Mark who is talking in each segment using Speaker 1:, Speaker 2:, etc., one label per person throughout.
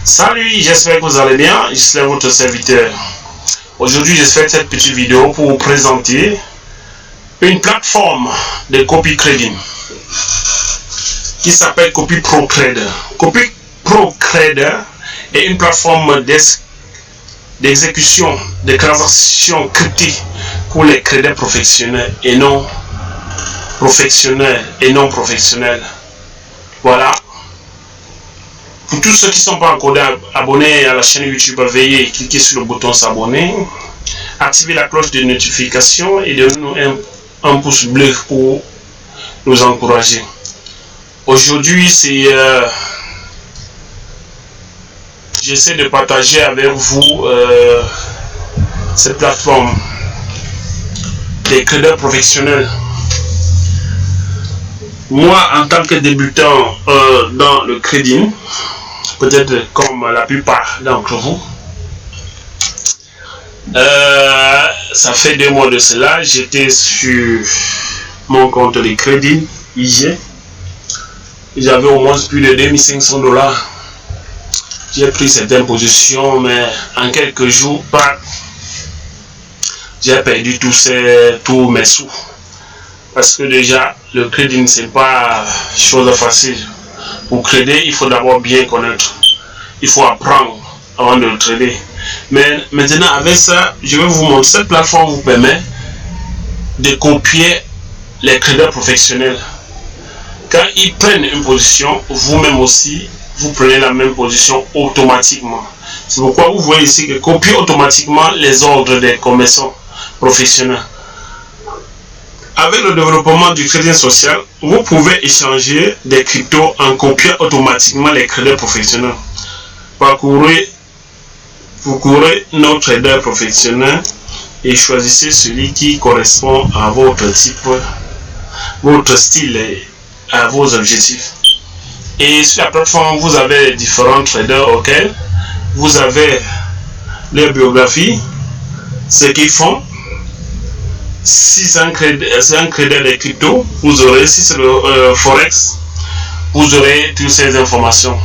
Speaker 1: Salut, j'espère que vous allez bien. Je suis votre serviteur. Aujourd'hui, je fais cette petite vidéo pour vous présenter une plateforme de copy trading qui s'appelle Copy Pro Trader. Copy Pro Trader est une plateforme d'exécution de transactions cryptées pour les traders professionnels et non professionnels. Voilà. Pour tous ceux qui ne sont pas encore abonnés à la chaîne YouTube, veuillez cliquer sur le bouton s'abonner, activer la cloche de notification et donner-nous un pouce bleu pour nous encourager. Aujourd'hui, j'essaie de partager avec vous cette plateforme des traders professionnels. Moi, en tant que débutant dans le trading, peut-être comme la plupart d'entre vous, ça fait 2 mois de cela, j'étais sur mon compte de crédit IG. J'avais au moins plus de 2500 $. J'ai pris certaines positions, mais en quelques jours, j'ai perdu tous mes sous. Parce que déjà, le trading, c'est pas chose facile. Pour trader, il faut d'abord bien connaître. Il faut apprendre avant de trader. Mais maintenant, avec ça, je vais vous montrer. Cette plateforme vous permet de copier les traders professionnels. Quand ils prennent une position, vous-même aussi, vous prenez la même position automatiquement. C'est pourquoi vous voyez ici que copier automatiquement les ordres des commerçants professionnels. Avec le développement du trading social, vous pouvez échanger des cryptos en copiant automatiquement les traders professionnels. Parcourez nos traders professionnels et choisissez celui qui correspond à votre type, votre style et à vos objectifs. Et sur la plateforme, vous avez différents traders auxquels vous avez leur biographie, ce qu'ils font. Si c'est un trader de crypto, vous aurez, si c'est le Forex, vous aurez toutes ces informations.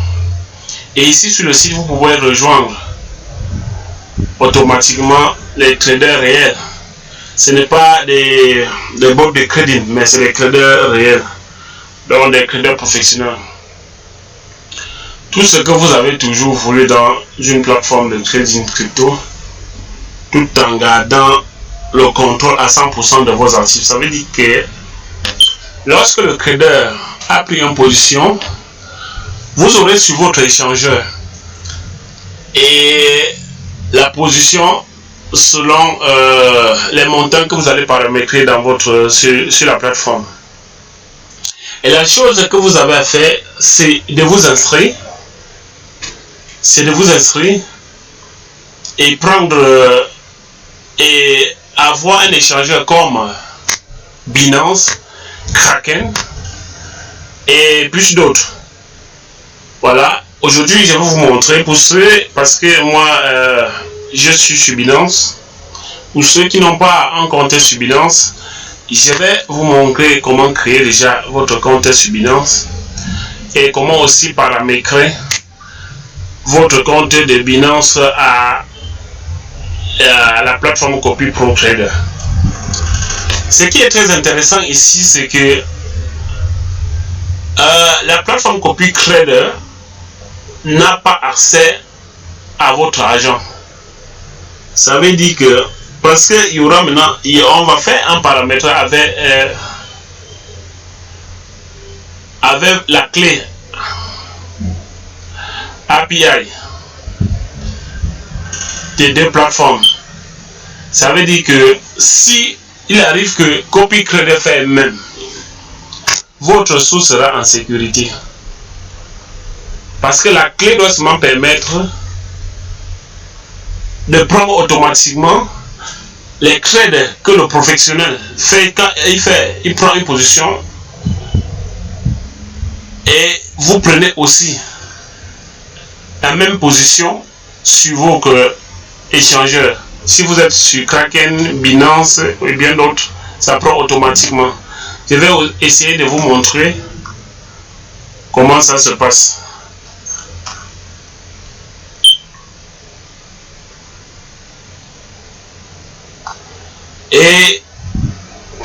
Speaker 1: Et ici sur le site, vous pouvez rejoindre automatiquement les traders réels. Ce n'est pas des bots de crédit, mais c'est des traders réels, donc des traders professionnels. Tout ce que vous avez toujours voulu dans une plateforme de trading crypto, tout en gardant le contrôle à 100% de vos actifs. Ça veut dire que lorsque le trader a pris une position, vous aurez sur votre échangeur et la position selon les montants que vous allez paramétrer dans sur la plateforme. Et la chose que vous avez à faire, c'est de vous inscrire. Et prendre et avoir un échangeur comme Binance, Kraken et plus d'autres. Voilà, aujourd'hui je vais vous montrer pour ceux, parce que moi je suis sur Binance. Pour ceux qui n'ont pas un compte sur Binance, je vais vous montrer comment créer déjà votre compte sur Binance et comment aussi paramétrer votre compte de Binance à la plateforme Copy Pro Trader. Ce qui est très intéressant ici, c'est que la plateforme Copy Trader n'a pas accès à votre argent. Ça veut dire que, parce qu'il y aura maintenant, on va faire un paramètre avec la clé API des deux plateformes. Ça veut dire que si il arrive que Copy Trader fait même, votre source sera en sécurité. Parce que la clé doit seulement permettre de prendre automatiquement les trades que le professionnel fait quand il prend une position, et vous prenez aussi la même position sur vos échangeurs. Si vous êtes sur Kraken, Binance et bien d'autres, ça prend automatiquement. Je vais essayer de vous montrer comment ça se passe. Et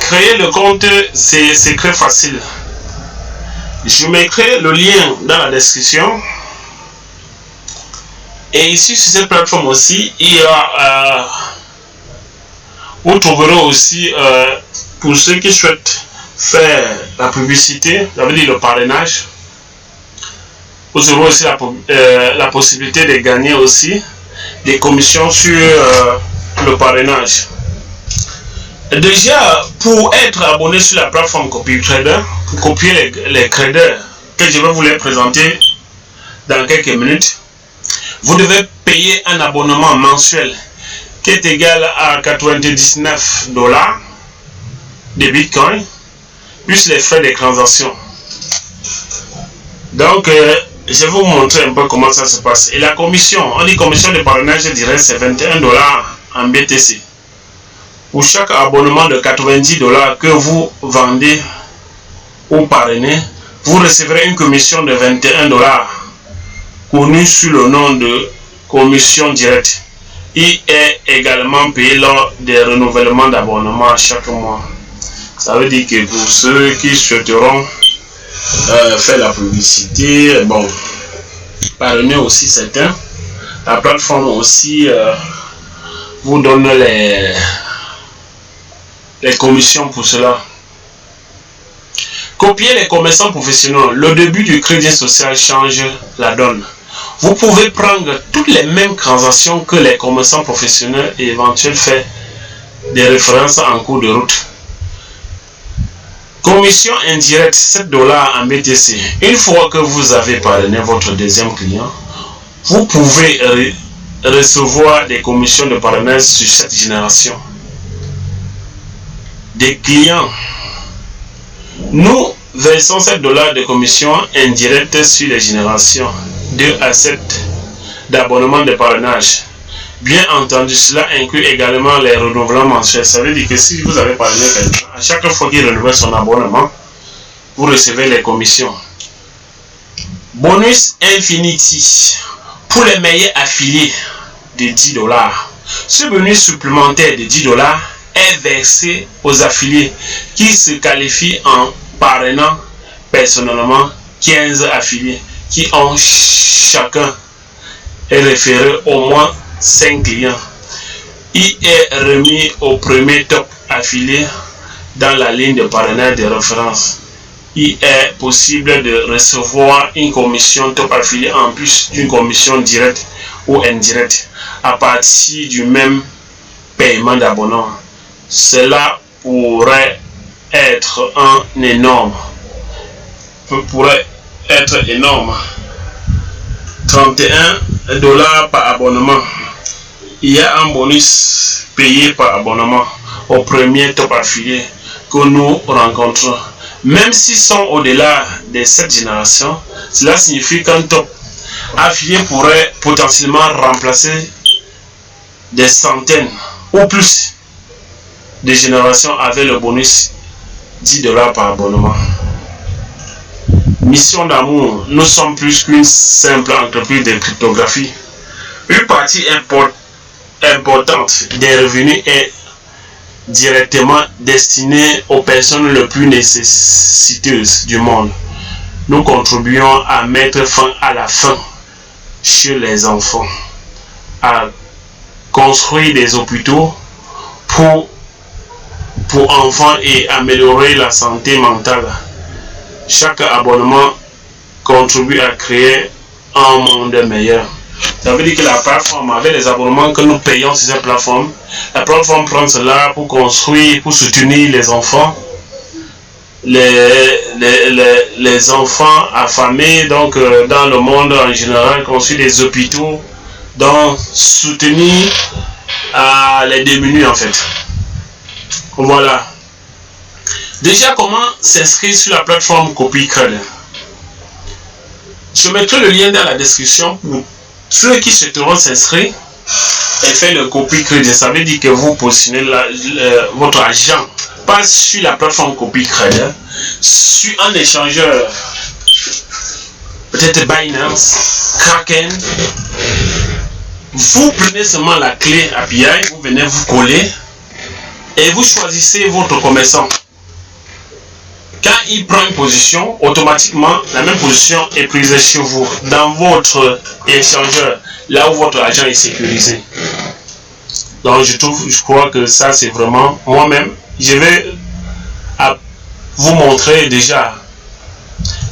Speaker 1: créer le compte, c'est très facile. Je mettrai le lien dans la description. Et ici sur cette plateforme aussi, il y a vous trouverez aussi pour ceux qui souhaitent faire la publicité, ça veut dire le parrainage. Vous aurez aussi la possibilité de gagner aussi des commissions sur le parrainage. Déjà, pour être abonné sur la plateforme CopyTrader, pour copier les traders que je vais vous les présenter dans quelques minutes, vous devez payer un abonnement mensuel qui est égal à 99 $ de Bitcoin, plus les frais de transaction. Donc, je vais vous montrer un peu comment ça se passe. Et la commission, on dit commission de parrainage direct, c'est 21 $ en BTC. Pour chaque abonnement de 90 $ que vous vendez ou parrainez, vous recevrez une commission de 21 $, connue sous le nom de commission directe. Il est également payé lors des renouvellements d'abonnement chaque mois. Ça veut dire que pour ceux qui souhaiteront faire la publicité, bon, parrainer aussi certains, la plateforme aussi vous donne les commissions pour cela. Copier les commerçants professionnels. Le début du crédit social change la donne. Vous pouvez prendre toutes les mêmes transactions que les commerçants professionnels et éventuellement faire des références en cours de route. Commission indirecte, 7 $ en BTC. Une fois que vous avez parrainé votre deuxième client, vous pouvez recevoir des commissions de parrainage sur cette génération. Des clients. Nous versons 7 $ de commission indirecte sur les générations 2 à 7 d'abonnement de parrainage. Bien entendu, cela inclut également les renouvellements mensuels. Ça veut dire que si vous avez parrainé quelqu'un, à chaque fois qu'il renouvelle son abonnement, vous recevez les commissions. Bonus Infinity pour les meilleurs affiliés de 10 $. Ce bonus supplémentaire de 10 $ est versé aux affiliés qui se qualifient en parrainant personnellement 15 affiliés qui ont chacun référé au moins 5 clients. Il est remis au premier top affilié dans la ligne de parrainage de référence. Il est possible de recevoir une commission top affilié en plus d'une commission directe ou indirecte à partir du même paiement d'abonnement. Cela pourrait être énorme. 31 $ par abonnement. Il y a un bonus payé par abonnement au premier top affilié que nous rencontrons. Même s'ils sont au-delà de cette génération, cela signifie qu'un top affilié pourrait potentiellement remplacer des centaines ou plus de générations avec le bonus 10 $ par abonnement. Mission d'amour, nous sommes plus qu'une simple entreprise de cryptographie. Une partie importante des revenus est directement destinée aux personnes les plus nécessiteuses du monde. Nous contribuons à mettre fin à la faim chez les enfants, à construire des hôpitaux pour enfants et améliorer la santé mentale. Chaque abonnement contribue à créer un monde meilleur. Ça veut dire que la plateforme, avec les abonnements que nous payons sur cette plateforme, la plateforme prend cela pour construire, pour soutenir les enfants, les enfants affamés, donc dans le monde en général, construire des hôpitaux, donc soutenir les démunis en fait. Voilà. Déjà, comment s'inscrire sur la plateforme CopyTrader? Je mettrai le lien dans la description pour ceux qui souhaiteront s'inscrire et faire le CopyTrader. Ça veut dire que vous positionnez votre argent pas sur la plateforme CopyTrader, sur un échangeur, peut-être Binance, Kraken. Vous prenez seulement la clé API, vous venez vous coller et vous choisissez votre commerçant. Quand il prend une position, automatiquement, la même position est prise chez vous, dans votre échangeur, là où votre argent est sécurisé. Donc, je crois que ça, c'est vraiment moi-même. Je vais vous montrer déjà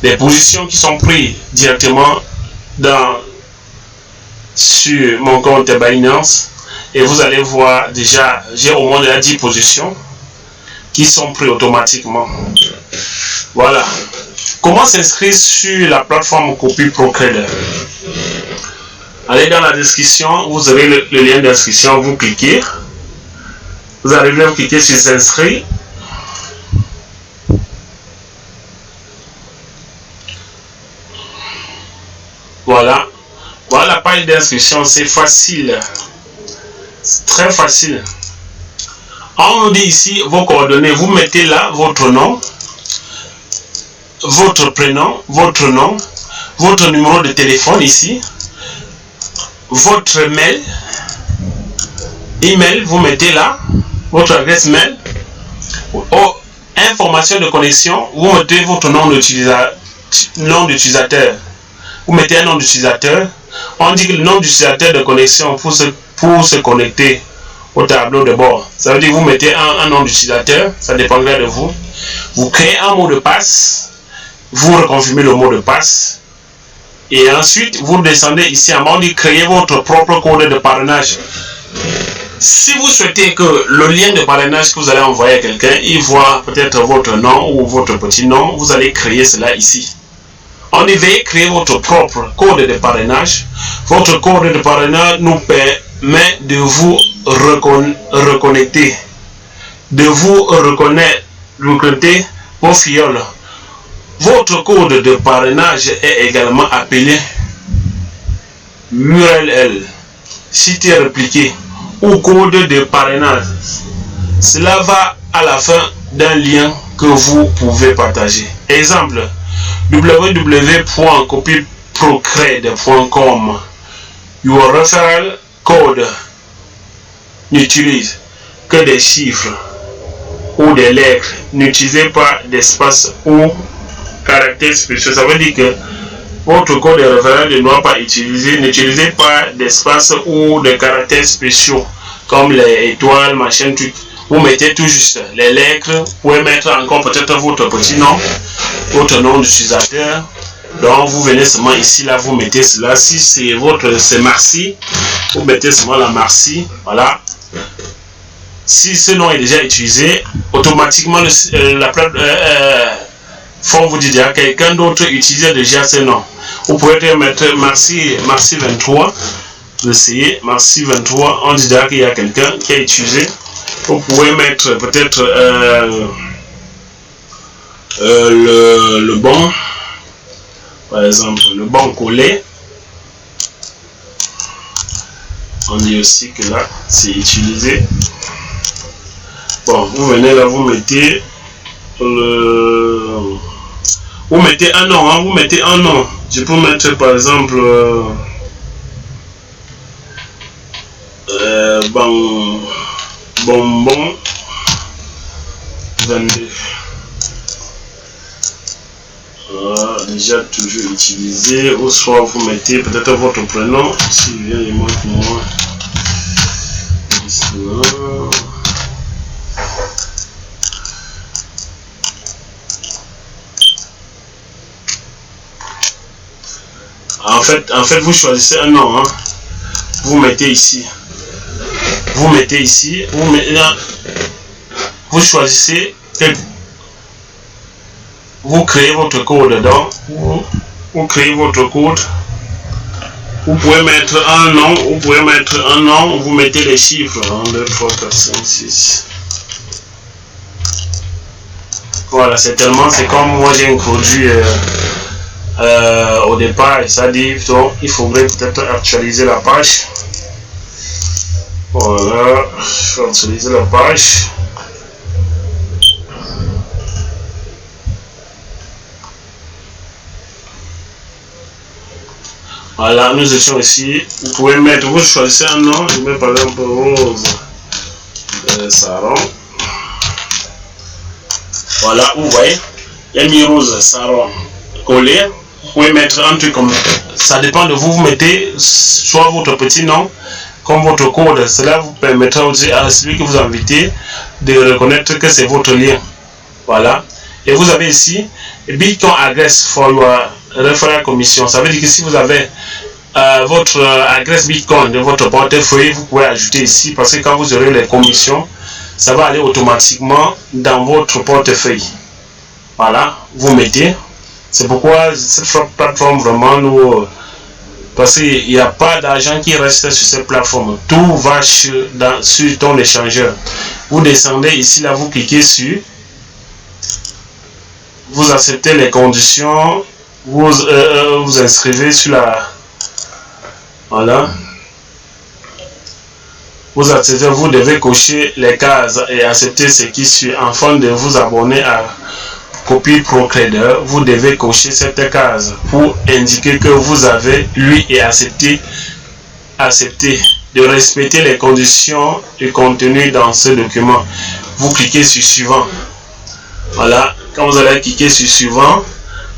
Speaker 1: des positions qui sont prises directement sur mon compte Binance. Et vous allez voir déjà, j'ai au moins 10 positions qui sont prises automatiquement. Voilà. Comment s'inscrire sur la plateforme Copy ProCredit? Allez dans la description, vous avez le lien d'inscription, vous cliquez. Vous arrivez à cliquer sur s'inscrire. Voilà. Voilà la page d'inscription, c'est facile. C'est très facile. On nous dit ici vos coordonnées, vous mettez là votre nom, votre prénom, votre nom, votre numéro de téléphone ici, votre mail, email, vous mettez là, votre adresse mail, information de connexion, vous mettez votre nom d'utilisateur. Vous mettez un nom d'utilisateur. On dit que le nom d'utilisateur de connexion pour se connecter au tableau de bord. Ça veut dire que vous mettez un nom d'utilisateur, ça dépendra de vous. Vous créez un mot de passe, vous reconfirmez le mot de passe. Et ensuite, vous descendez ici en bas, on dit créer votre propre code de parrainage. Si vous souhaitez que le lien de parrainage que vous allez envoyer à quelqu'un, il voit peut-être votre nom ou votre petit nom, vous allez créer cela ici. On dit veuillez créer votre propre code de parrainage. Votre code de parrainage nous permet de vous reconnecter, de vous reconnecter vos fioles. Votre code de parrainage est également appelé URL, site répliqué ou code de parrainage. Cela va à la fin d'un lien que vous pouvez partager. Exemple, www.copyprocred.com. Your referral code n'utilise que des chiffres ou des lettres. N'utilisez pas d'espace ou caractères spéciaux. Ça veut dire que votre code de référence ne doit pas utiliser. N'utilisez pas d'espace ou de caractères spéciaux comme les étoiles, machin, truc. Vous mettez tout juste les lettres. Vous pouvez mettre encore peut-être votre petit nom, votre nom d'utilisateur. Donc vous venez seulement ici, là vous mettez cela. Si c'est merci, vous mettez seulement la merci. Voilà. Si ce nom est déjà utilisé, automatiquement la plateforme vous dit déjà quelqu'un d'autre utilise déjà ce nom. Vous pouvez mettre merci 23. Vous essayez merci 23. On dit déjà qu'il y a quelqu'un qui a utilisé. Vous pouvez mettre peut-être le bon, par exemple le bon collé. On dit aussi que là c'est utilisé. Bon, vous venez là, vous mettez vous mettez un nom, hein, vous mettez un nom. Je peux mettre par exemple bonbon 22. Voilà, déjà toujours utilisé. Ou soit vous mettez peut-être votre prénom. S'il vient, il manque moi. En fait, vous choisissez un nom. Hein. Vous mettez ici. Vous mettez ici. Vous choisissez. Vous créez votre code dedans. Vous créez votre code. Vous pouvez mettre un nom. Vous pouvez mettre un nom. Vous mettez les chiffres. 1, 2, 3, 4, 5, 6. Voilà, c'est comme moi j'ai introduit au départ, ça dit donc il faudrait peut-être actualiser la page. Voilà, je vais actualiser la page. Voilà, nous étions ici. Vous pouvez mettre, vous choisissez un nom. Je mets par exemple Rose Saron. Voilà, vous voyez, les mirrors seront collés. Vous pouvez mettre un truc comme ça, dépend de vous. Vous mettez soit votre petit nom comme votre code. Cela vous permettra aussi à celui que vous invitez de reconnaître que c'est votre lien. Voilà. Et vous avez ici Bitcoin address for your referral commission. Ça veut dire que si vous avez votre adresse Bitcoin de votre portefeuille, vous pouvez ajouter ici, parce que quand vous aurez les commissions, ça va aller automatiquement dans votre portefeuille. Voilà, vous mettez. C'est pourquoi cette plateforme vraiment nous... Parce qu'il n'y a pas d'argent qui reste sur cette plateforme. Tout va sur ton échangeur. Vous descendez ici, là, vous cliquez sur. Vous acceptez les conditions. Vous inscrivez sur la... Voilà. Vous acceptez, vous devez cocher les cases et accepter ce qui suit. Afin de vous abonner à Copy Pro Trader, vous devez cocher cette case pour indiquer que vous avez lu et accepté de respecter les conditions du contenu dans ce document. Vous cliquez sur suivant. Voilà, quand vous allez cliquer sur suivant,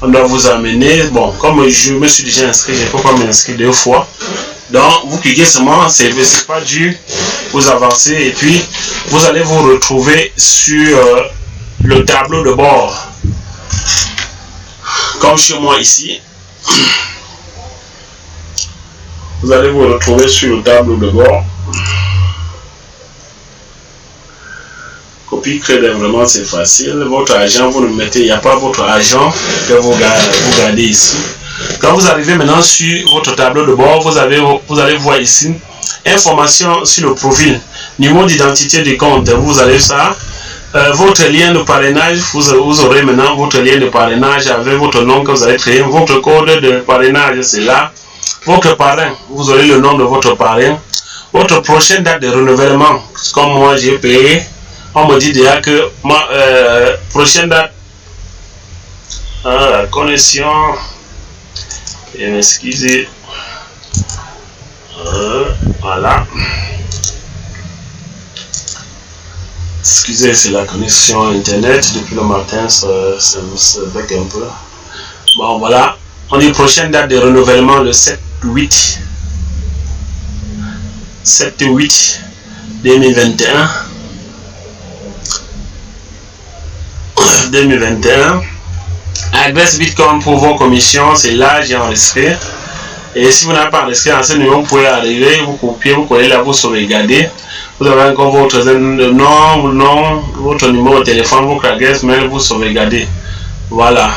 Speaker 1: on doit vous amener. Bon, comme je me suis déjà inscrit, je ne peux pas m'inscrire 2 fois. Donc, vous cliquez seulement, c'est pas dur, vous avancez et puis vous allez vous retrouver sur le tableau de bord. Comme chez moi ici, vous allez vous retrouver sur le tableau de bord. Copy Trader, vraiment c'est facile. Votre agent, vous le mettez, il n'y a pas votre agent que vous gardez ici. Quand vous arrivez maintenant sur votre tableau de bord, vous allez voir ici information sur le profil, numéro d'identité du compte. Vous allez ça. Votre lien de parrainage, vous aurez maintenant votre lien de parrainage avec votre nom que vous allez créer. Votre code de parrainage, c'est là. Votre parrain, vous aurez le nom de votre parrain. Votre prochaine date de renouvellement, comme moi j'ai payé, on me dit déjà que ma prochaine date, la connexion, et m'excuser, voilà. Excusez, c'est la connexion internet depuis le matin, ça bug un peu. Bon, voilà. On dit prochaine date de renouvellement le 7/8 2021. 2021. Adresse Bitcoin pour vos commissions, c'est là, j'ai enregistré. Et si vous n'avez pas enregistré en ce numéro, vous pouvez arriver, vous copiez, vous collez là, vous sauvegardez. Vous avez encore votre nom, votre numéro de téléphone, votre adresse mail, vous sauvegardez. Voilà.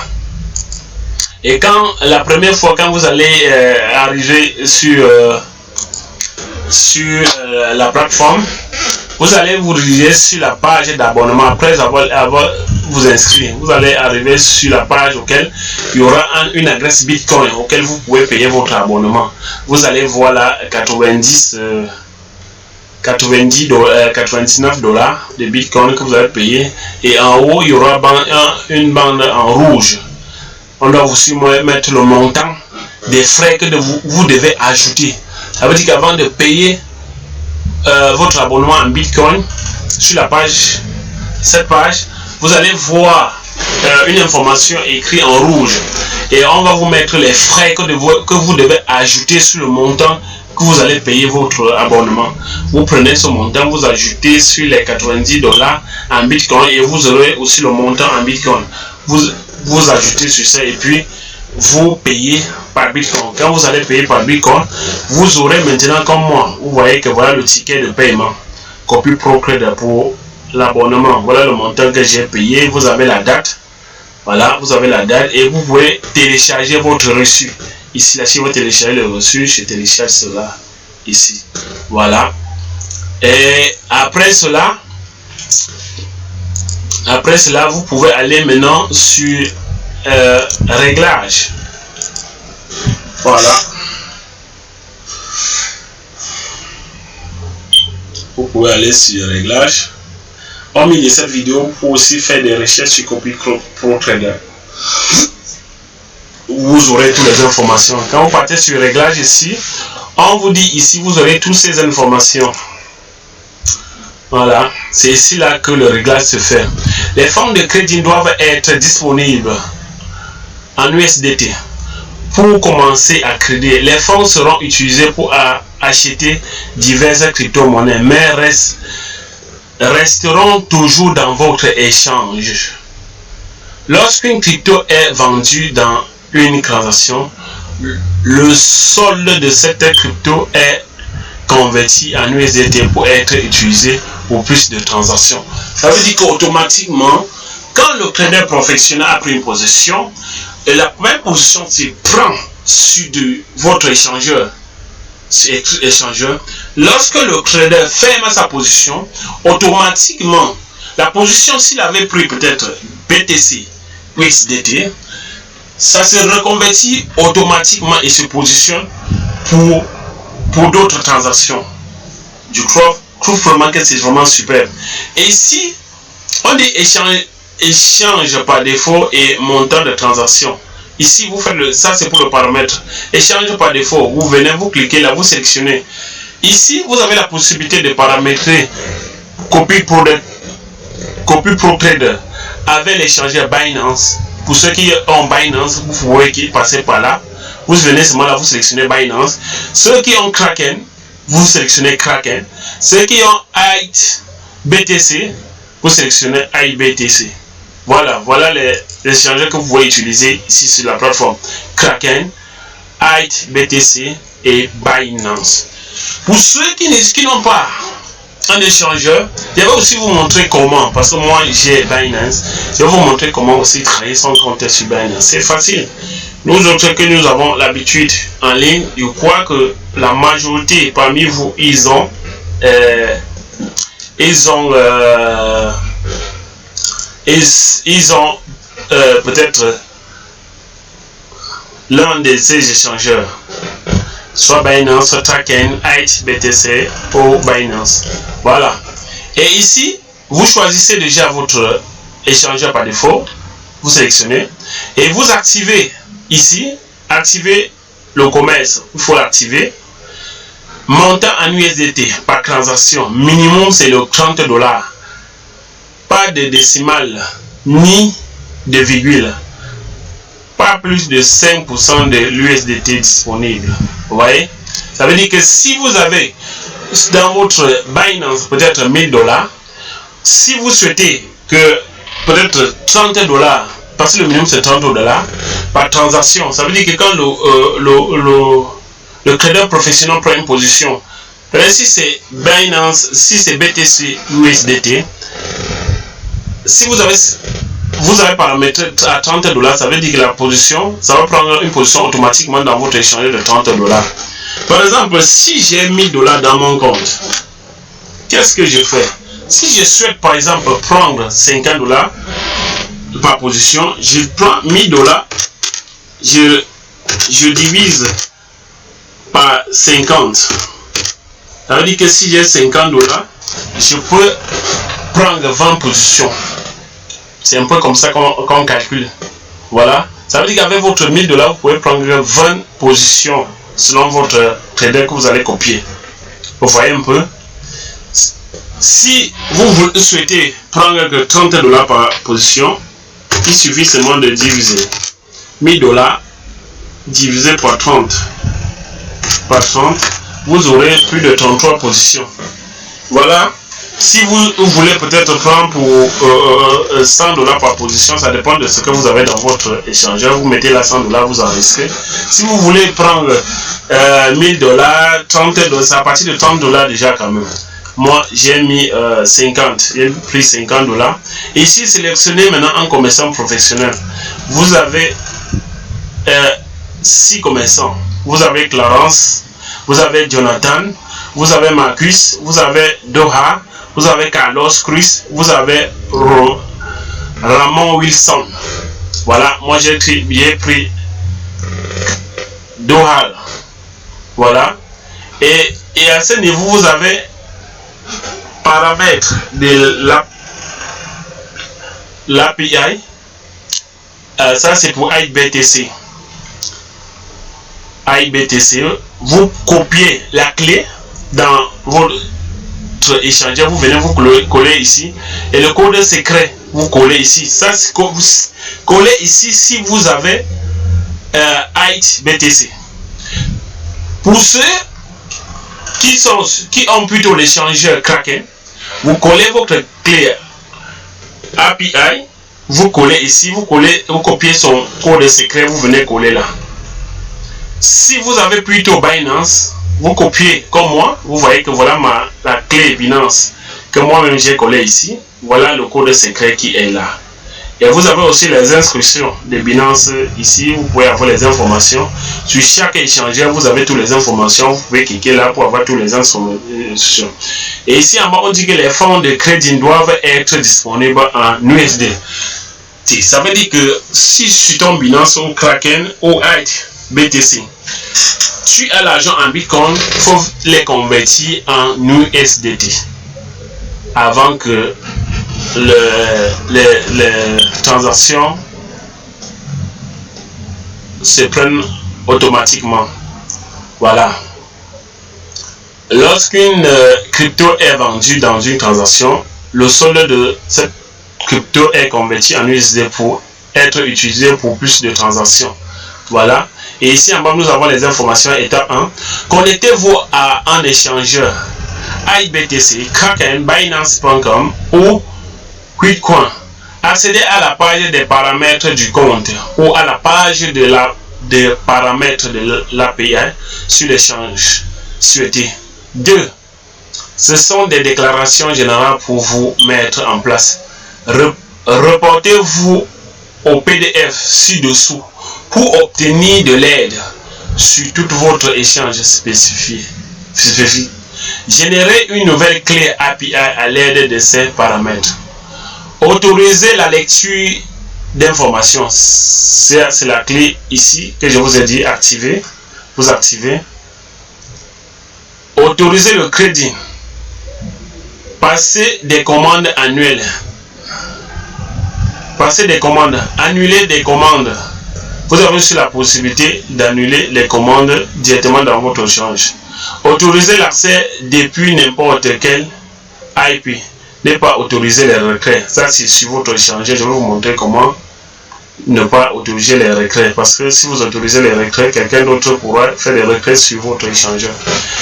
Speaker 1: Et quand la première fois, quand vous allez arriver sur la plateforme, vous allez vous diriger sur la page d'abonnement. Après avoir vous inscrit, vous allez arriver sur la page auquel il y aura une adresse Bitcoin auquel vous pouvez payer votre abonnement. Vous allez voir là 99 $ de Bitcoin que vous allez payer, et en haut il y aura une bande en rouge. On doit aussi mettre le montant des frais que vous devez ajouter. Ça veut dire qu'avant de payer votre abonnement en Bitcoin, sur la page, cette page, vous allez voir une information écrite en rouge, et on va vous mettre les frais que vous devez ajouter sur le montant que vous allez payer votre abonnement. Vous prenez ce montant, vous ajoutez sur les 90 $ en Bitcoin, et vous aurez aussi le montant en Bitcoin. Vous ajoutez sur ça, et puis vous payez par Bitcoin. Quand vous allez payer par Bitcoin, vous aurez maintenant, comme moi, vous voyez que voilà le ticket de paiement Copy Pro Trader pour l'abonnement. Voilà le montant que j'ai payé. Vous avez la date. Voilà, vous avez la date, et vous pouvez télécharger votre reçu. Ici, là, si vous téléchargez le reçu, je télécharge cela ici. Voilà. Et après cela, vous pouvez aller maintenant sur réglage. Voilà. Vous pouvez aller sur réglage. En milieu de cette vidéo, vous pouvez aussi faire des recherches sur Copy Pro Trader. Vous aurez toutes les informations. Quand vous partez sur réglage ici, on vous dit ici, vous aurez toutes ces informations. Voilà, c'est ici là que le réglage se fait. Les formes de crédit doivent être disponibles en USDT pour commencer à créditer. Les fonds seront utilisés pour acheter diverses crypto-monnaies, mais resteront toujours dans votre échange. Lorsqu'une crypto est vendue dans une transaction, le solde de cette crypto est converti en USDT pour être utilisé pour plus de transactions. Ça veut dire qu'automatiquement, quand le trader professionnel a pris une position, et la première position se prend sur votre échangeur, lorsque le trader ferme sa position, automatiquement, la position, s'il avait pris peut-être BTC ou USDT, ça se reconvertit automatiquement et se positionne pour d'autres transactions. Je trouve vraiment que c'est vraiment super. Et si on dit échange par défaut et montant de transaction, ici vous faites ça, c'est pour le paramètre échange par défaut. Vous venez, vous cliquez là, vous sélectionnez. Ici vous avez la possibilité de paramétrer copie pro trader avec l'échangeur Binance. Pour ceux qui ont Binance, vous pouvez passer par là. Vous venez seulement là, vous sélectionnez Binance. Ceux qui ont Kraken, vous sélectionnez Kraken. Ceux qui ont BTC, vous sélectionnez BTC. Voilà les échangeurs que vous pouvez utiliser ici sur la plateforme Kraken, BTC et Binance. Pour ceux qui n'ont pas un échangeur, je vais aussi vous montrer comment, parce que moi j'ai Binance, je vais vous montrer comment aussi travailler son compte sur Binance. C'est facile. Nous autres que nous avons l'habitude en ligne, je crois que la majorité parmi vous, ils ont peut-être l'un de ces échangeurs, soit Binance, soit Kraken, BTC ou Binance. Voilà. Et ici, vous choisissez déjà votre échangeur par défaut, vous sélectionnez et vous activez ici, activez le commerce, il faut l'activer. Montant en USDT par transaction, minimum c'est le $30. Pas de décimale ni de virgule. Pas plus de 5% de l'USDT disponible. Vous voyez? Ça veut dire que si vous avez dans votre Binance peut-être $1000, si vous souhaitez que peut-être $30, parce que le minimum c'est $30 par transaction, ça veut dire que quand le trader professionnel prend une position, si c'est Binance, si c'est BTC USDT, si vous avez paramétré à $30, ça veut dire que la position, ça va prendre une position automatiquement dans votre échangeur de $30. Par exemple, si j'ai $1000 dans mon compte, qu'est-ce que je fais? Si je souhaite par exemple prendre $50 par position, je prends $1000, je divise par 50. Ça veut dire que si j'ai $50, je peux prendre 20 positions. C'est un peu comme ça qu'on calcule. Voilà. Ça veut dire qu'avec votre $1000, vous pouvez prendre 20 positions selon votre trader que vous allez copier. Vous voyez un peu. Si vous souhaitez prendre que $30 par position, il suffit seulement de diviser $1000 divisé par 30. Par 30, vous aurez plus de 33 positions. Voilà. Si vous voulez peut-être prendre pour $100 par position, ça dépend de ce que vous avez dans votre échangeur. Vous mettez là $100, vous enregistrez. Si vous voulez prendre $1000, $30, c'est à partir de $30 déjà quand même. Moi, j'ai mis 50, j'ai pris $50. Ici, sélectionnez maintenant un commerçant professionnel. Vous avez 6 commerçants. Vous avez Clarence, vous avez Jonathan, vous avez Marcus, vous avez Doha, vous avez Carlos Cruz, vous avez Ramon Wilson. Voilà, moi j'ai pris Doha. Voilà. Et à ce niveau, vous avez paramètres de l'API. Ça c'est pour IBTC. IBTC, vous copiez la clé dans votre votre échangeur, vous venez vous coller ici. Et le code secret, vous collez ici. Ça, c'est vous collez ici si vous avez IT BTC. Pour ceux qui ont plutôt l'échangeur Kraken, vous collez votre clé API, vous collez ici, vous copiez son code secret, vous venez coller là. Si vous avez plutôt Binance, vous copiez comme moi, vous voyez que voilà la clé Binance que moi-même j'ai collé ici. Voilà le code secret qui est là. Et vous avez aussi les instructions de Binance ici. Vous pouvez avoir les informations. Sur chaque échangeur, vous avez toutes les informations. Vous pouvez cliquer là pour avoir toutes les informations. Et ici en bas, on dit que les fonds de crédit doivent être disponibles en USD. Ça veut dire que si sur ton Binance ou Kraken ou BTC, tu as l'argent en Bitcoin, il faut les convertir en USDT avant que les transactions se prennent automatiquement. Voilà. Lorsqu'une crypto est vendue dans une transaction, le solde de cette crypto est converti en USD pour être utilisé pour plus de transactions. Voilà. Et ici en bas, nous avons les informations. Étape 1. Connectez-vous à un échangeur IBTC, Kraken, Binance.com ou Bitcoin. Accédez à la page des paramètres du compte ou à la page des paramètres de l'API sur l'échange souhaité. 2. Ce sont des déclarations générales pour vous mettre en place. Reportez-vous au PDF ci-dessous pour obtenir de l'aide sur tout votre échange spécifique. Générez une nouvelle clé API à l'aide de ces paramètres. Autorisez la lecture d'informations. C'est la clé ici que je vous ai dit activer. Vous activez. Autorisez le crédit. Passez des commandes annuelles. Passer des commandes, annuler des commandes. Vous avez aussi la possibilité d'annuler les commandes directement dans votre échange. Autoriser l'accès depuis n'importe quel IP. Ne pas autoriser les retraits. Ça, c'est sur votre échangeur. Je vais vous montrer comment ne pas autoriser les retraits. Parce que si vous autorisez les retraits, quelqu'un d'autre pourra faire des retraits sur votre échangeur.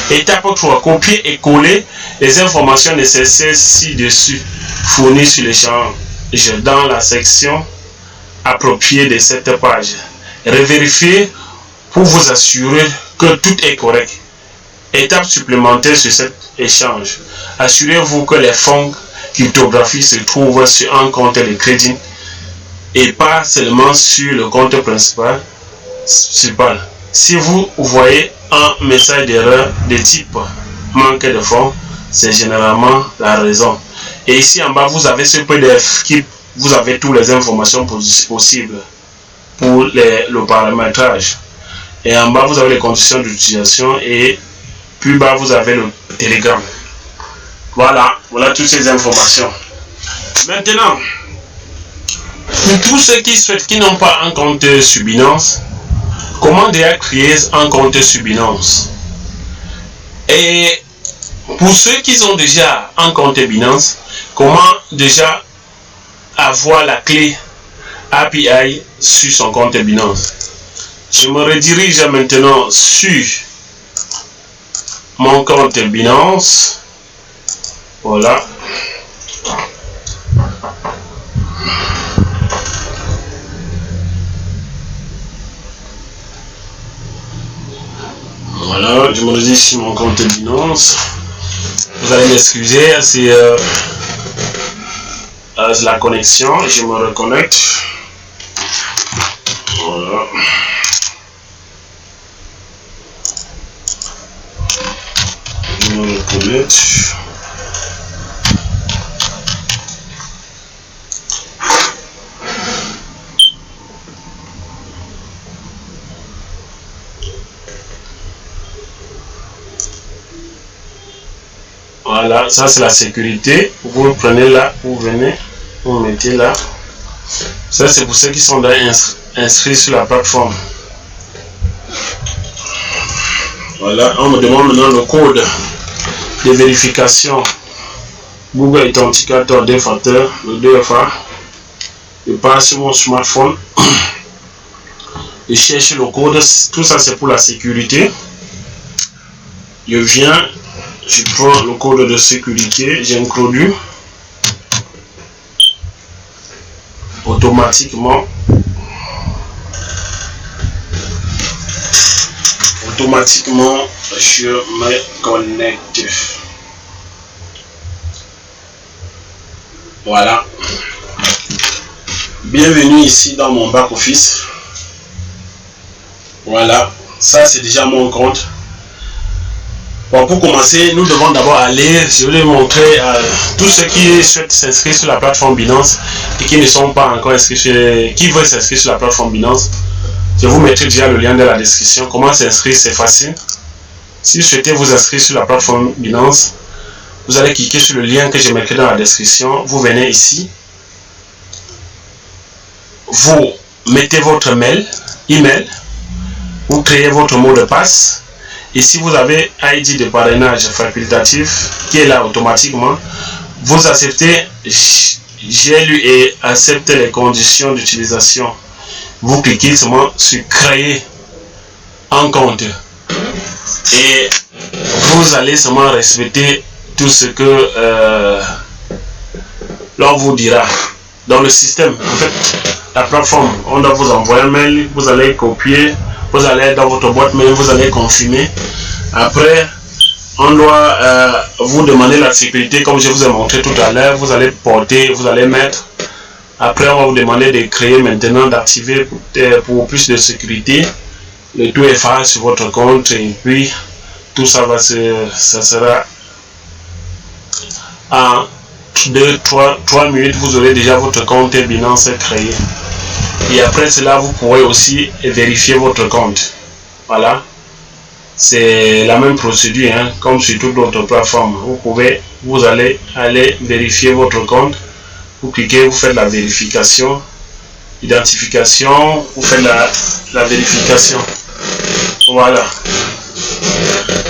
Speaker 1: Étape 3. Copier et coller les informations nécessaires ci-dessus fournies sur l'échange dans la section appropriée de cette page. Revérifiez pour vous assurer que tout est correct. Étape supplémentaire sur cet échange. Assurez-vous que les fonds cryptographiques se trouvent sur un compte de crédit et pas seulement sur le compte principal. Si vous voyez un message d'erreur de type manque de fonds, c'est généralement la raison. Et ici en bas, vous avez ce PDF qui vous avez toutes les informations possibles pour le paramétrage. Et en bas, vous avez les conditions d'utilisation et plus bas, vous avez le Telegram. Voilà toutes ces informations. Maintenant, pour tous ceux qui souhaitent, qui n'ont pas un compte sur Binance, comment déjà créer un compte sur Binance? Et pour ceux qui ont déjà un compte Binance, comment déjà avoir la clé API sur son compte Binance? Je me redirige maintenant sur mon compte Binance. Voilà. Voilà, je me redirige sur mon compte Binance. Vous allez m'excuser, c'est la connexion. Je me reconnecte. Voilà. Je me reconnecte. Voilà, ça c'est la sécurité. Vous le prenez là, vous venez, vous mettez là. Ça c'est pour ceux qui sont inscrits sur la plateforme. Voilà, on me demande maintenant le code de vérification Google Authenticator 2 facteurs, le 2FA. Je passe sur mon smartphone. Je cherche le code. Tout ça, c'est pour la sécurité. Je viens, je prends le code de sécurité, j'introduis. Automatiquement, je me connecte. Voilà. Bienvenue ici dans mon back office. Voilà, ça c'est déjà mon compte. Bon, pour commencer, nous devons d'abord aller, je vais montrer à tous ceux qui souhaitent s'inscrire sur la plateforme Binance et qui ne sont pas encore inscrits, qui veulent s'inscrire sur la plateforme Binance. Je vous mettrai déjà le lien dans la description. Comment s'inscrire, c'est facile. Si vous souhaitez vous inscrire sur la plateforme Binance, vous allez cliquer sur le lien que je mettrai dans la description. Vous venez ici. Vous mettez votre email. Vous créez votre mot de passe. Et si vous avez ID de parrainage facultatif qui est là automatiquement, vous acceptez j'ai lu et acceptez les conditions d'utilisation. Vous cliquez seulement sur créer un compte et vous allez seulement respecter tout ce que l'on vous dira. Dans le système, en fait, la plateforme, on doit vous envoyer un mail, vous allez copier. Vous allez dans votre boîte mail, vous allez confirmer. Après, on doit vous demander la sécurité, comme je vous ai montré tout à l'heure. Vous allez porter, vous allez mettre. Après, on va vous demander de créer maintenant, d'activer pour plus de sécurité le 2FA sur votre compte. Et puis, tout ça ça sera en 2-3 minutes. Vous aurez déjà votre compte Binance créé. Et après cela, vous pourrez aussi vérifier votre compte. Voilà. C'est la même procédure, hein, comme sur toute autre plateforme. Vous allez aller vérifier votre compte. Vous cliquez, vous faites la vérification. Identification, vous faites la vérification. Voilà.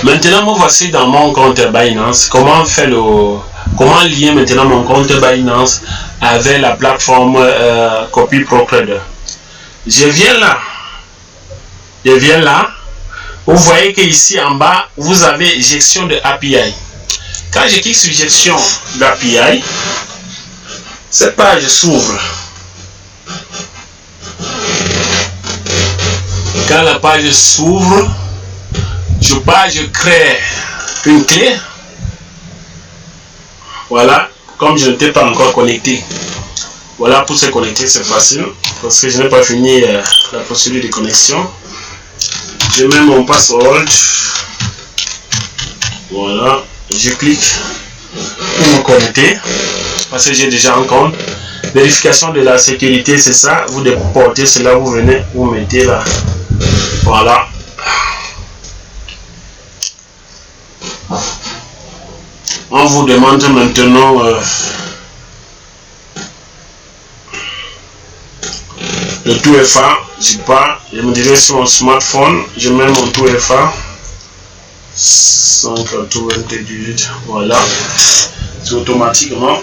Speaker 1: Maintenant, me voici dans mon compte Binance. Comment lier maintenant mon compte Binance avec la plateforme Copy Pro Trader. Je viens là. Vous voyez que ici en bas, vous avez gestion de API. Quand je clique sur gestion d'API, cette page s'ouvre. Quand la page s'ouvre, je crée une clé. Voilà, comme je n'étais pas encore connecté. Voilà, pour se connecter, c'est facile. Parce que je n'ai pas fini la procédure de connexion. Je mets mon password. Voilà, je clique pour me connecter. Parce que j'ai déjà un compte. Vérification de la sécurité, c'est ça. Vous déportez cela, vous venez, vous mettez là. Voilà. On vous demande maintenant le 2FA. Je me dirais sur mon smartphone, je mets mon 2FA 198. Voilà, c'est automatiquement.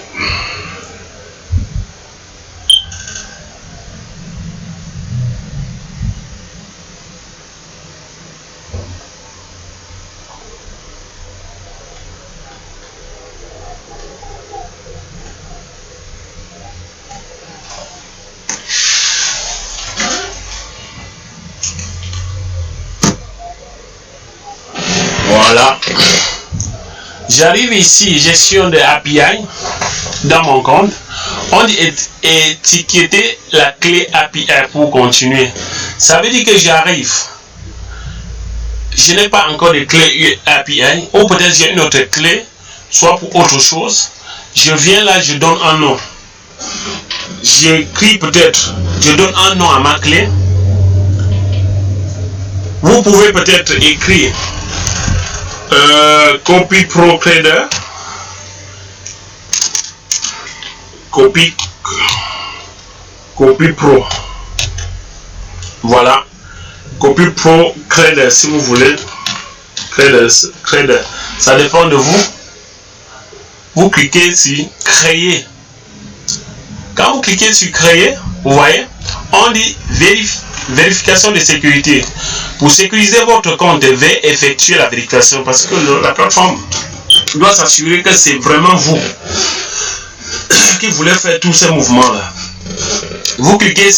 Speaker 1: Voilà. J'arrive ici, gestion de API dans mon compte. On dit étiqueter la clé API pour continuer. Ça veut dire que j'arrive. Je n'ai pas encore de clé API, ou peut-être j'ai une autre clé, soit pour autre chose. Je viens là, je donne un nom. J'écris peut-être, je donne un nom à ma clé. Vous pouvez peut-être écrire Copy Pro Trader, Copy Pro, voilà, Copy Pro Trader si vous voulez, Trader, ça dépend de vous. vous cliquez sur créer. Quand vous cliquez sur créer, vous voyez, on dit vérification de sécurité. Pour sécuriser votre compte, veuillez effectuer la vérification parce que la plateforme doit s'assurer que c'est vraiment vous qui voulez faire tous ces mouvements-là. Vous cliquez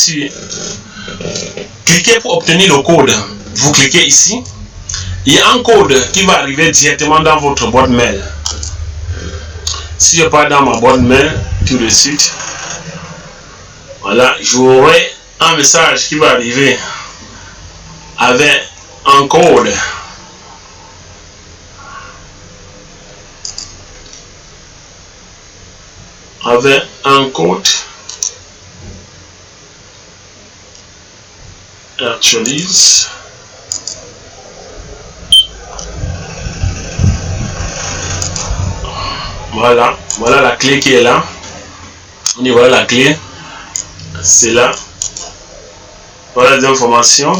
Speaker 1: pour obtenir le code. Vous cliquez ici. Il y a un code qui va arriver directement dans votre boîte mail. Si je pars dans ma boîte mail tout de suite, voilà, j'aurai un message qui va arriver avec un code. Avec un code. Actualise. Voilà, voilà la clé qui est là. On dit voilà la clé. C'est là. Voilà les informations.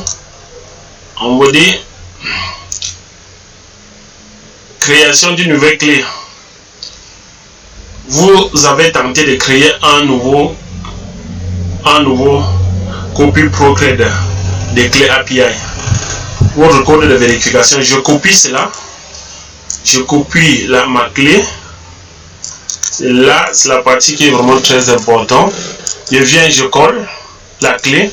Speaker 1: On vous dit création d'une nouvelle clé. Vous avez tenté de créer un nouveau copie ProCred des clés API. Votre code de vérification, je copie cela. Je copie ma clé. Là, c'est la partie qui est vraiment très importante. Je viens, je colle la clé.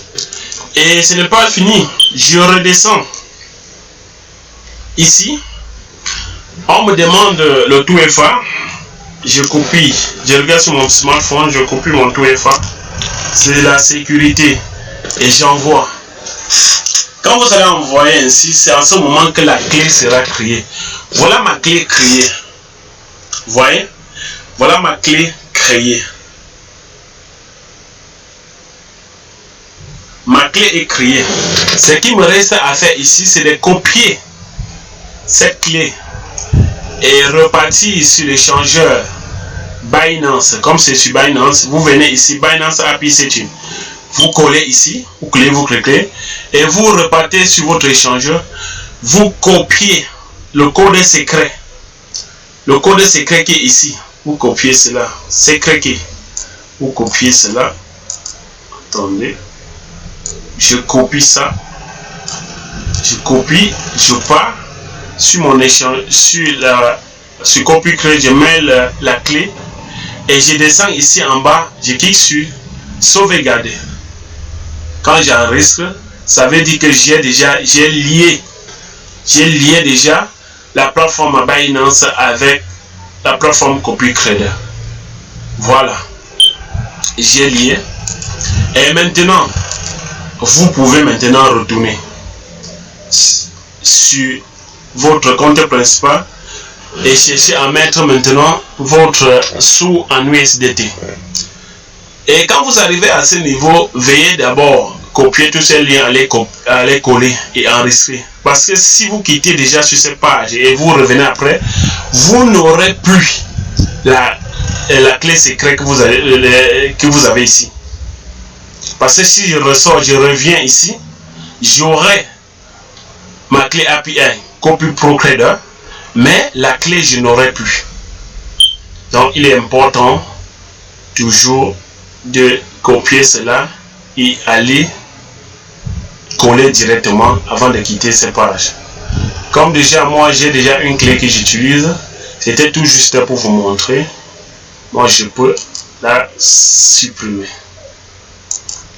Speaker 1: Et ce n'est pas fini. Je redescends. Ici, on me demande le tout FA. Je copie. Je regarde sur mon smartphone, je copie mon tout FA. C'est la sécurité. Et j'envoie. Quand vous allez envoyer ainsi, c'est à ce moment que la clé sera créée. Voilà ma clé créée. Vous voyez? Voilà ma clé créée. Ma clé est créée. Ce qui me reste à faire ici, c'est de copier cette clé et repartir sur l'échangeur Binance. Comme c'est sur Binance, vous venez ici, Binance API Setting. Vous collez ici, vous cliquez et vous repartez sur votre échangeur. Vous copiez le code secret. Le code secret qui est ici. Vous copiez cela. Secret qui. Vous copiez cela. Attendez. Je copie ça. Je copie. Je pars sur mon échange. Sur copie créer. Je mets la clé. Et je descends ici en bas. Je clique sur sauvegarder. Quand j'enregistre, ça veut dire que j'ai lié déjà la plateforme Binance avec la plateforme CopyCred. Voilà, j'ai lié. Et maintenant, vous pouvez maintenant retourner sur votre compte principal et chercher à mettre maintenant votre sous en USDT. Et quand vous arrivez à ce niveau, veuillez d'abord copier tous ces liens, les coller et enregistrer. Parce que si vous quittez déjà sur cette page et vous revenez après, vous n'aurez plus la clé secrète que vous avez ici. Parce que si je ressors, je reviens ici, j'aurai ma clé API, copie ProCred, mais la clé je n'aurai plus. Donc il est important toujours de copier cela et aller coller directement avant de quitter ces pages. Comme déjà moi j'ai déjà une clé que j'utilise, c'était tout juste pour vous montrer. Moi je peux la supprimer.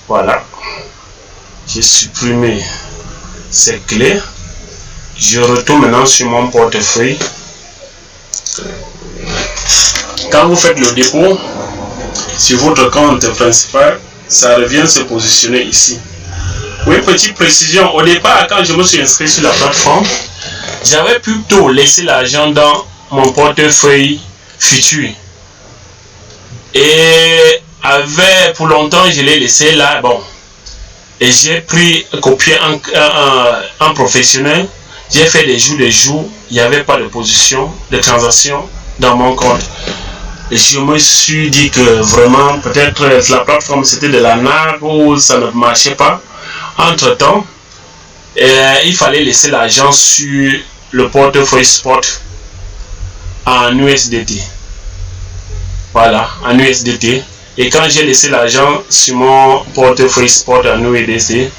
Speaker 1: Voilà, j'ai supprimé ces clés. Je retourne maintenant sur mon portefeuille. Quand vous faites le dépôt sur votre compte principal, ça revient se positionner ici. Oui, petite précision, au départ quand je me suis inscrit sur la plateforme, j'avais plutôt laissé l'argent dans mon portefeuille futur. Et pour longtemps je l'ai laissé là, bon. Et j'ai pris, copié un professionnel. J'ai fait des jours, il n'y avait pas de position, de transaction dans mon compte. Et je me suis dit que vraiment, peut-être la plateforme c'était de la nargue ou ça ne marchait pas. Entre temps, il fallait laisser l'argent sur le portefeuille spot en USDT. Voilà, en USDT. Et quand j'ai laissé l'argent sur mon portefeuille spot en USDT,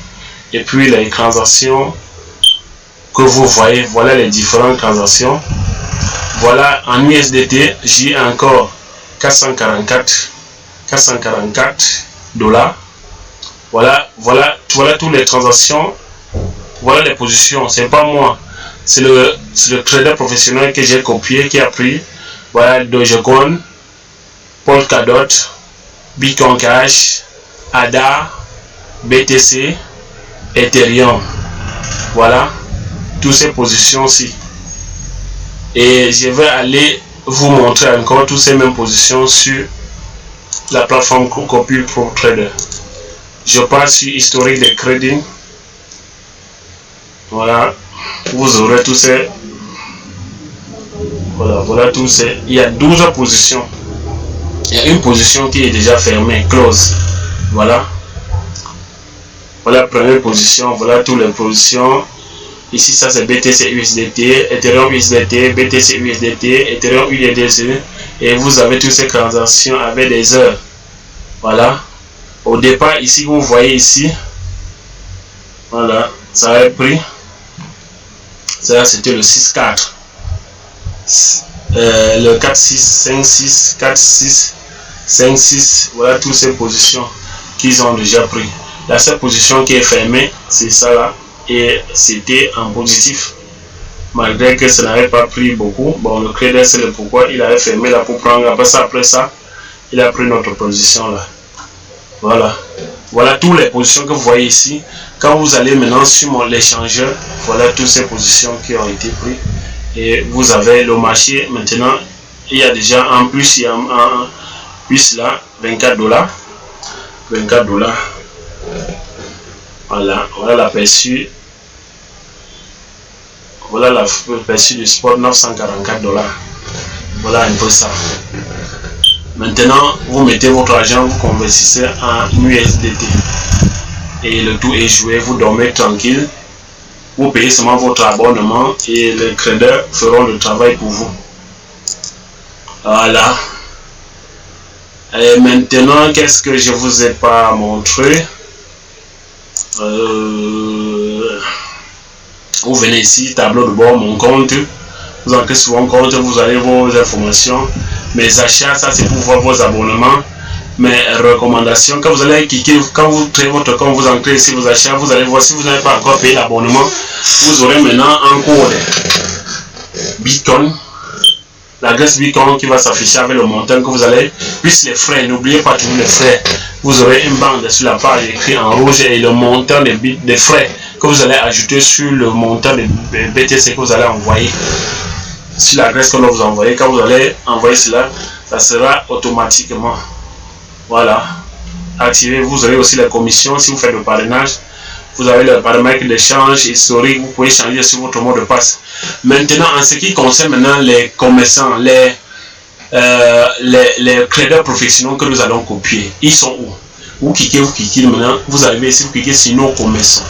Speaker 1: et puis les transactions que vous voyez, voilà les différentes transactions. Voilà, en USDT, j'ai encore 444 $. Voilà toutes les transactions. Voilà les positions. C'est pas moi. C'est le trader professionnel que j'ai copié, qui a pris. Voilà, Dogecoin, Polkadot, Bitcoin Cash, ADA, BTC, Ethereum. Voilà, toutes ces positions-ci. Et je vais aller vous montrer encore toutes ces mêmes positions sur la plateforme Copy Pro Trader. Je passe sur historique de trading. Voilà, vous aurez tous ces. Voilà tous ces. Il y a 12 positions. Il y a une position qui est déjà fermée, close. Voilà. Voilà la première position. Voilà toutes les positions. Ici, ça c'est BTC USDT, Ethereum USDT, BTC USDT, Ethereum USDT. Et vous avez toutes ces transactions avec des heures. Voilà. Au départ, ici, vous voyez ici. Voilà. Ça a pris. Ça, c'était le 6-4. Le 4-6, 5-6, 4-6, 5-6. Voilà toutes ces positions qu'ils ont déjà pris. La seule position qui est fermée, c'est ça là. Et c'était en positif. Malgré que ça n'avait pas pris beaucoup. Bon, le trader, c'est le pourquoi il avait fermé là pour prendre. Après ça, il a pris notre position là. Voilà. Voilà toutes les positions que vous voyez ici. Quand vous allez maintenant sur l'échangeur, voilà toutes ces positions qui ont été prises. Et vous avez le marché maintenant. Il y a déjà en plus, il y a un plus là, 24 $. 24 $. Voilà l'aperçu. Voilà l'aperçu du spot, 944 $. Voilà un peu ça. Maintenant, vous mettez votre argent, vous convertissez en USDT. Et le tout est joué, vous dormez tranquille. Vous payez seulement votre abonnement et les traders feront le travail pour vous. Voilà. Et maintenant, qu'est-ce que je vous ai pas montré? Vous venez ici, tableau de bord, mon compte. Vous entrez sur mon compte, vous avez vos informations. Mes achats, ça c'est pour voir vos abonnements. Mes recommandations, quand vous allez cliquer, quand vous créez votre compte, vous entrez ici vos achats, vous allez voir si vous n'avez pas encore payé l'abonnement. Vous aurez maintenant un code Bitcoin. L'adresse Bitcoin qui va s'afficher avec le montant que vous allez, plus les frais, n'oubliez pas toujours les frais. Vous aurez une bande sur la page écrit en rouge et le montant des frais que vous allez ajouter sur le montant de BTC que vous allez envoyer. Sur l'adresse que vous envoyez, quand vous allez envoyer cela, ça sera automatiquement. Voilà. Activez, vous aurez aussi la commission si vous faites le parrainage. Vous avez le paramètre d'échange historique, vous pouvez changer sur votre mot de passe. Maintenant, en ce qui concerne maintenant les commerçants, les traders professionnels que nous allons copier, ils sont où? Vous cliquez maintenant, vous arrivez ici, vous cliquez sur nos commerçants.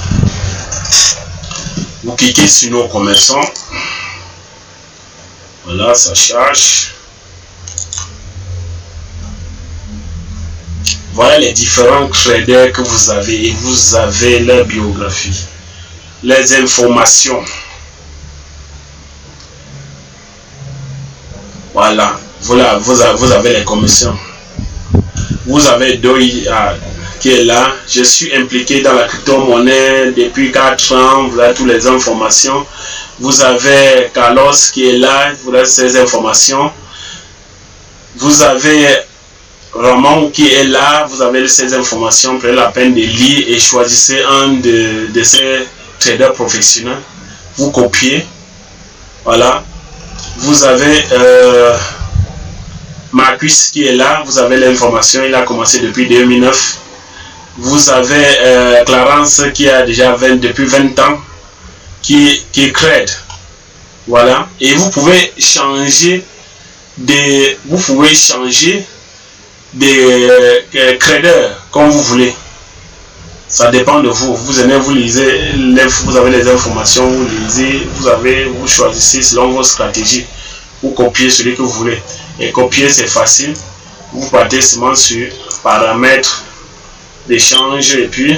Speaker 1: Vous cliquez sur nos commerçants. Voilà, ça charge. Voilà les différents traders que vous avez et vous avez leur biographie, les informations. Voilà, vous avez les commissions. Vous avez Doya qui est là. Je suis impliqué dans la crypto-monnaie depuis 4 ans. Voilà toutes les informations. Vous avez Carlos qui est là. Voilà ces informations. Vous avez Ramon qui est là, vous avez ces informations, prenez la peine de lire et choisissez un de ces traders professionnels. Vous copiez. Voilà. Vous avez Marcus qui est là, vous avez l'information, il a commencé depuis 2009. Vous avez Clarence qui a déjà depuis 20 ans, qui trade. Voilà. Et vous pouvez changer des traders comme vous voulez. Ça dépend de vous. Vous aimez, vous lisez, vous avez les informations, vous lisez, vous choisissez selon vos stratégies. Vous copiez celui que vous voulez. Et copier c'est facile. Vous partez seulement sur paramètres d'échange et puis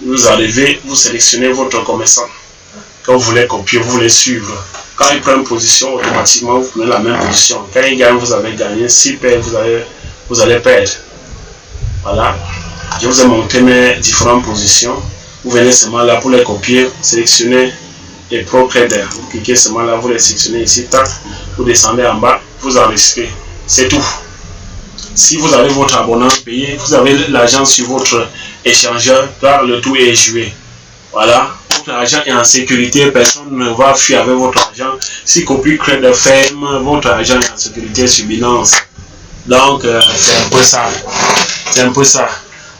Speaker 1: vous arrivez, vous sélectionnez votre commerçant. Quand vous voulez copier, vous voulez suivre. Quand il prend une position, automatiquement vous prenez la même position. Quand il gagne, vous avez gagné. S'il perd, vous allez perdre. Voilà. Je vous ai montré mes différentes positions. Vous venez seulement là pour les copier, sélectionnez les Pro Trader. Vous cliquez seulement là, vous les sélectionnez ici, tac, vous descendez en bas, vous enregistrez. C'est tout. Si vous avez votre abonnement payé, vous avez l'argent sur votre échangeur, car le tout est joué. Voilà. Votre argent est en sécurité, personne ne va fuir avec votre argent. Si Copy Trader ferme, votre argent est en sécurité sur Binance. Donc, c'est un peu ça. C'est un peu ça.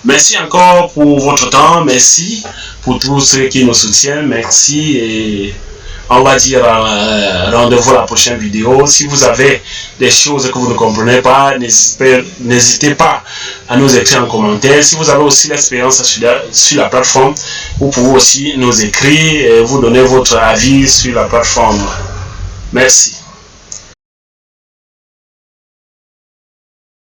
Speaker 1: Merci encore pour votre temps. Merci pour tous ceux qui nous soutiennent. Merci et on va dire rendez-vous à la prochaine vidéo. Si vous avez des choses que vous ne comprenez pas, n'hésitez pas à nous écrire en commentaire. Si vous avez aussi l'expérience sur la plateforme, vous pouvez aussi nous écrire et vous donner votre avis sur la plateforme. Merci.